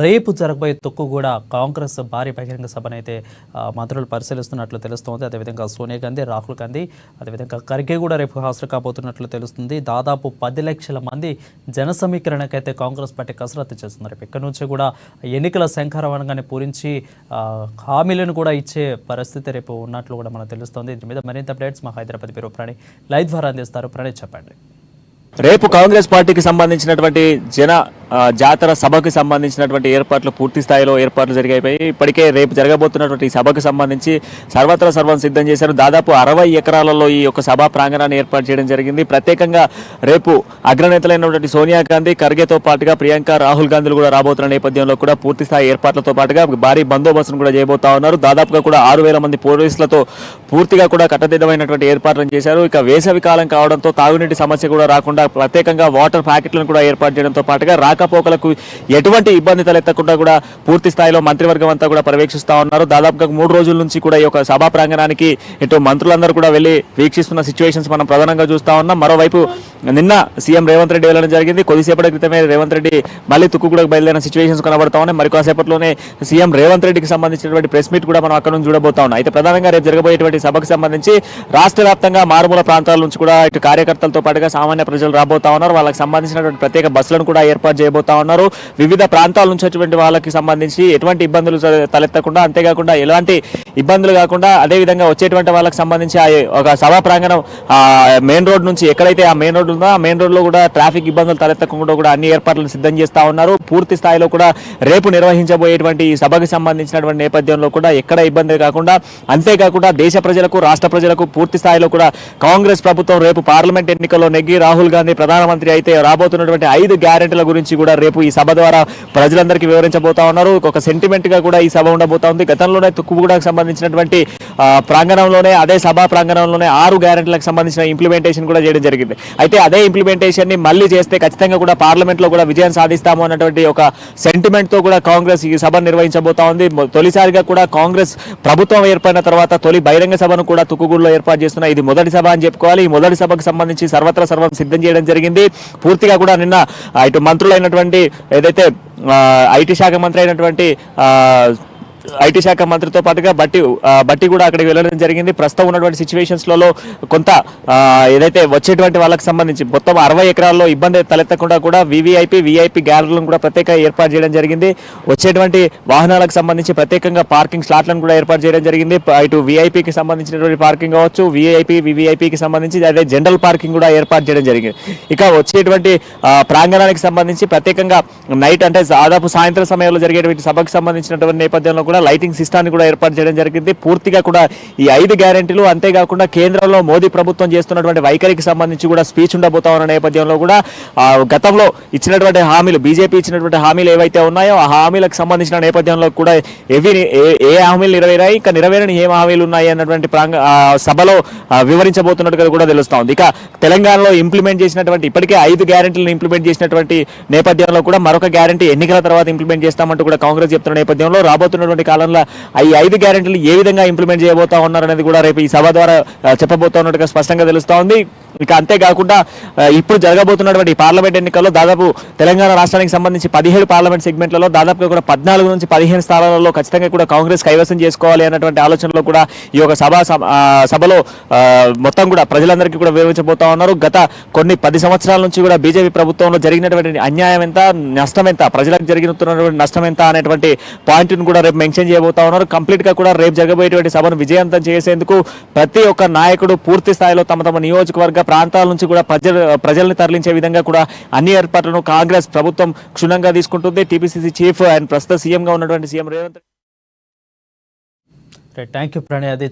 రేపు జరగబోయే తొక్కుగూడ కాంగ్రెస్ భారీ బహిరంగ సభనైతే మంత్రులు పరిశీలిస్తున్నట్లు తెలుస్తోంది. అదేవిధంగా సోనియా గాంధీ, రాహుల్ గాంధీ, అదేవిధంగా ఖర్గే కూడా రేపు హాజరు కాబోతున్నట్లు తెలుస్తుంది. దాదాపు 10 లక్షల మంది జన సమీకరణకైతే కాంగ్రెస్ పార్టీ కసరత్తు చేస్తున్నారు. రేపు ఇక్కడ నుంచి కూడా ఎన్నికల శంఖారావంగానే పూరించి హామీలను కూడా ఇచ్చే పరిస్థితి రేపు ఉన్నట్లు కూడా మనకు తెలుస్తోంది. దీని మీద మరింత అప్డేట్స్ మా హైదరాబాద్ బ్యూరో ప్రణయ్ లైవ్ ద్వారా అందిస్తారు. ప్రణయ్, చెప్పండి. రేపు కాంగ్రెస్ పార్టీకి సంబంధించినటువంటి జాతర సభకు సంబంధించినటువంటి ఏర్పాట్లు పూర్తి స్థాయిలో ఏర్పాట్లు జరిగాయి. ఇప్పటికే రేపు జరగబోతున్నటువంటి సభకు సంబంధించి సర్వత్రా సర్వం సిద్ధం చేశారు. దాదాపు 60 ఎకరాలలో ఈ యొక్క సభా ప్రాంగణాన్ని ఏర్పాటు చేయడం జరిగింది. ప్రత్యేకంగా రేపు అగ్రనేతలైనటువంటి సోనియా గాంధీ, ఖర్గేతో పాటుగా ప్రియాంక, రాహుల్ గాంధీలు కూడా రాబోతున్న నేపథ్యంలో కూడా పూర్తి స్థాయి ఏర్పాట్లతో పాటుగా భారీ బందోబస్తును కూడా చేయబోతా ఉన్నారు. దాదాపుగా కూడా 6000 మంది పోలీసులతో పూర్తిగా కూడా కట్టదిద్దమైనటువంటి ఏర్పాట్లను చేశారు. ఇక వేసవి కాలం కావడంతో తాగునీటి సమస్య కూడా రాకుండా ప్రత్యేకంగా వాటర్ ప్యాకెట్లను కూడా ఏర్పాటు చేయడంతో పాటుగా రాకపోకలకు ఎటువంటి ఇబ్బంది తలెత్తకుండా కూడా పూర్తి స్థాయిలో మంత్రివర్గం అంతా కూడా పర్యవేక్షిస్తూ ఉన్నారు. దాదాపుగా 3 రోజుల నుంచి కూడా ఈ యొక్క సభా ప్రాంగణానికి ఇటు మంత్రులందరూ కూడా వెళ్ళి వీక్షిస్తున్న సిచ్యువేషన్స్ మనం ప్రధానంగా చూస్తూ ఉన్నాం. మరోవైపు నిన్న సీఎం రేవంత్ రెడ్డి వెళ్ళడం జరిగింది. కొద్దిసేపటి క్రితమే రేవంత్ రెడ్డి మళ్ళీ తుక్కుగూడకు బయలుదేరిన సిచ్యువేషన్స్ కనబడతా ఉన్నాయి. మరికొద్దిసేపట్లోనే సీఎం రేవంత్ రెడ్డికి సంబంధించినటువంటి ప్రెస్ మీట్ కూడా మనం అక్కడ నుంచి చూడబోతా ఉన్నాం. అయితే ప్రధానంగా రేపు జరగబోయేటువంటి సభకు సంబంధించి రాష్ట్ర వ్యాప్తంగా మారుమూల ప్రాంతాల నుంచి కూడా ఇటు కార్యకర్తలతో పాటుగా సామాన్య ప్రజలు రాబోతా ఉన్నారు. వాళ్ళకి సంబంధించినటువంటి ప్రత్యేక బస్సులను కూడా ఏర్పాటు చేయబోతా ఉన్నారు. వివిధ ప్రాంతాల నుంచి వచ్చేటువంటి వాళ్ళకి సంబంధించి ఎటువంటి ఇబ్బందులు తలెత్తకుండా, అంతేకాకుండా ఎలాంటి ఇబ్బందులు కాకుండా, అదేవిధంగా వచ్చేటువంటి వాళ్ళకి సంబంధించి ఒక సభా ప్రాంగణం మెయిన్ రోడ్ నుంచి ఎక్కడైతే ఆ మెయిన్ రోడ్ ఉందో ఆ మెయిన్ రోడ్ లో కూడా ట్రాఫిక్ ఇబ్బందులు తలెత్తకుండా కూడా అన్ని ఏర్పాట్లను సిద్ధం చేస్తా ఉన్నారు. పూర్తి స్థాయిలో కూడా రేపు నిర్వహించబోయేటువంటి ఈ సభకు సంబంధించినటువంటి నేపథ్యంలో కూడా ఎక్కడ ఇబ్బంది కాకుండా, అంతేకాకుండా దేశ ప్రజలకు, రాష్ట్ర ప్రజలకు పూర్తి స్థాయిలో కూడా కాంగ్రెస్ ప్రభుత్వం రేపు పార్లమెంట్ ఎన్నికల్లో నెగ్గి రాహుల్ గాంధీ ప్రధానమంత్రి అయితే రాబోతున్నటువంటి 5 గ్యారెంటీల గురించి కూడా రేపు ఈ సభ ద్వారా ప్రజలందరికీ వివరించబోతా ఉన్నారు. ఒక సెంటిమెంట్ గా కూడా ఈ సభ ఉండబోతా ఉంది. గతంలోనే తుక్కుగూడకు సంబంధించినటువంటి ప్రాంగణంలోనే, అదే సభా ప్రాంగణంలోనే 6 గ్యారెంటీలకు సంబంధించిన ఇంప్లిమెంటేషన్ కూడా చేయడం జరిగింది. అయితే అదే ఇంప్లిమెంటేషన్ ని మళ్ళీ చేస్తే ఖచ్చితంగా కూడా పార్లమెంట్ లో కూడా విజయం సాధిస్తాము అన్నటువంటి ఒక సెంటిమెంట్ తో కూడా కాంగ్రెస్ ఈ సభ నిర్వహించబోతా ఉంది. తొలిసారిగా కూడా కాంగ్రెస్ ప్రభుత్వం ఏర్పడిన తర్వాత తొలి బహిరంగ సభను కూడా తుక్కుగూడలో ఏర్పాటు చేస్తున్న ఇది మొదటి సభ అని చెప్పుకోవాలి. ఈ మొదటి సభకు సంబంధించి సర్వత్రా సర్వం సిద్ధం చేయడం జరిగింది. పూర్తిగా కూడా నిన్న ఇటు మంత్రులైనటువంటి ఏదైతే ఐటీ శాఖ మంత్రి అయినటువంటి ఐటీ శాఖ మంత్రితో పాటుగా బట్టి కూడా అక్కడికి వెళ్ళడం జరిగింది. ప్రస్తుతం ఉన్నటువంటి సిచ్యువేషన్స్లలో కొంత ఏదైతే వచ్చేటువంటి వాళ్ళకి సంబంధించి మొత్తం 60 ఎకరాల్లో ఇబ్బంది తలెత్తకుండా కూడా విఐపి గ్యాలరీలను కూడా ప్రత్యేక ఏర్పాటు చేయడం జరిగింది. వచ్చేటువంటి వాహనాలకు సంబంధించి ప్రత్యేకంగా పార్కింగ్ స్లాట్లను కూడా ఏర్పాటు చేయడం జరిగింది. ఇటు విఐపికి సంబంధించినటువంటి పార్కింగ్ కావచ్చు, వివిఐపికి సంబంధించి అదే జనరల్ పార్కింగ్ కూడా ఏర్పాటు చేయడం జరిగింది. ఇక వచ్చేటువంటి ప్రాంగణానికి సంబంధించి ప్రత్యేకంగా నైట్ అంటే దాదాపు సాయంత్రం సమయంలో జరిగేటువంటి సభకు సంబంధించినటువంటి నేపథ్యంలో కూడా లైటింగ్ సిస్టాన్ని కూడా ఏర్పాటు చేయడం జరిగింది. పూర్తిగా కూడా ఈ 5 గ్యారెంటీలు, అంతేకాకుండా కేంద్రంలో మోదీ ప్రభుత్వం చేస్తున్నటువంటి వైఖరికి సంబంధించి కూడా స్పీచ్ ఉండబోతా ఉన్న నేపథ్యంలో కూడా గతంలో ఇచ్చినటువంటి హామీలు, బీజేపీ ఇచ్చినటువంటి హామీలు ఏవైతే ఉన్నాయో ఆ హామీలకు సంబంధించిన నేపథ్యంలో కూడా ఏ హామీలు నెరవేరాయి, ఇంకా నెరవేరని ఏం హామీలు ఉన్నాయి అన్నటువంటి సభలో వివరించబోతున్నట్టుగా కూడా తెలుస్తా ఉంది. ఇక తెలంగాణలో ఇంప్లిమెంట్ చేసినటువంటి ఇప్పటికే 5 గ్యారెంటీలను ఇంప్లిమెంట్ చేసినటువంటి నేపథ్యంలో కూడా మరొక గ్యారెంటీ ఎన్నికల తర్వాత ఇంప్లిమెంట్ చేస్తామంటూ కూడా కాంగ్రెస్ చెప్తున్న నేపథ్యంలో రాబోతున్నటువంటి కాలంలో ఈ 5 గ్యారెంటీలు ఏ విధంగా ఇంప్లిమెంట్ చేయబోతా ఉన్నారనేది కూడా రేపు ఈ సభ ద్వారా చెప్పబోతా ఉన్నట్టుగా స్పష్టంగా తెలుస్తా ఉంది. ఇక అంతేకాకుండా ఇప్పుడు జరగబోతున్నటువంటి పార్లమెంట్ ఎన్నికల్లో దాదాపు తెలంగాణ రాష్ట్రానికి సంబంధించి 17 పార్లమెంట్ సెగ్మెంట్లలో దాదాపుగా కూడా 14 నుంచి 15 స్థానాలలో ఖచ్చితంగా కూడా కాంగ్రెస్ కైవసం చేసుకోవాలి అన్నటువంటి ఆలోచనలో కూడా ఈ యొక్క సభలో మొత్తం కూడా ప్రజలందరికీ కూడా వివరించబోతా ఉన్నారు. గత కొన్ని 10 సంవత్సరాల నుంచి కూడా బీజేపీ ప్రభుత్వంలో జరిగినటువంటి అన్యాయం ఎంత, నష్టం ఎంత, ప్రజలకు జరిగినటువంటి నష్టం ఎంత అనేటువంటి పాయింట్ను కూడా రేపు మెన్షన్ చేయబోతా ఉన్నారు. కంప్లీట్ గా కూడా రేపు జరగబోయేటువంటి సభను విజయవంతం చేసేందుకు ప్రతి ఒక్క నాయకుడు పూర్తి స్థాయిలో తమ నియోజకవర్గ ప్రాంతాల నుంచి కూడా ప్రజల్ని తరలించే విధంగా కూడా అన్ని ఏర్పాట్లను కాంగ్రెస్ ప్రభుత్వం క్షుణ్ణంగా తీసుకుంటుంది. టీపీసీసీ చీఫ్ అండ్ ప్రస్తుత సీఎం గా ఉన్నటువంటి CM Revanth. Thank you Pranay. అదే